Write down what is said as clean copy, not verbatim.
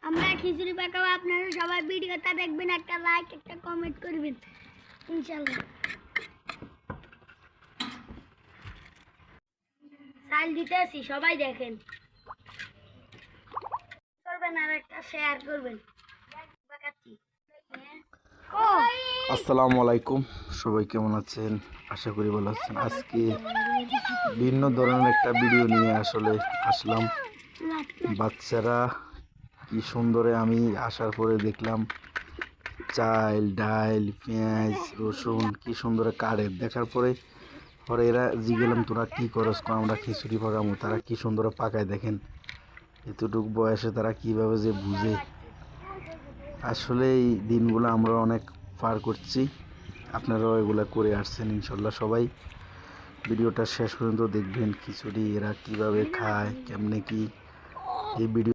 আমরা খিচুড়ি পাকাবো, আপনারা সবাই ভিডিওটা দেখবেন, একটা লাইক একটা কমেন্ট করবেন ইনশাআল্লাহ। চাল দিতেছি, সবাই দেখেন, করবেন আর একটা শেয়ার করবেন। আসসালামু আলাইকুম, সবাই কেমন আছেন? আশা করি ভালো আছেন। আজকে ভিন্ন ধরনের একটা ভিডিও নিয়ে আসলাম। বাচ্চারা কি সুন্দরে আমি আসার পরে দেখলাম চাল ডাল পেঁয়াজ রসুন কি সুন্দরে কাটে। দেখার পরে এরা জিগেলাম তোরা কি করস? আমরা খিচুড়ি পাকামো। তারা কি সুন্দরে পাকায় দেখেন। এতটুকু বয়সে তারা কিভাবে যে বুঝে। আসলে এই দিনগুলো আমরা অনেক পার করছি, আপনারাও এগুলা করে আসছেন ইনশাল্লাহ। সবাই ভিডিওটা শেষ পর্যন্ত দেখবেন, খিচুড়ি এরা কিভাবে খায়, কেমনে কি এই ভিডিও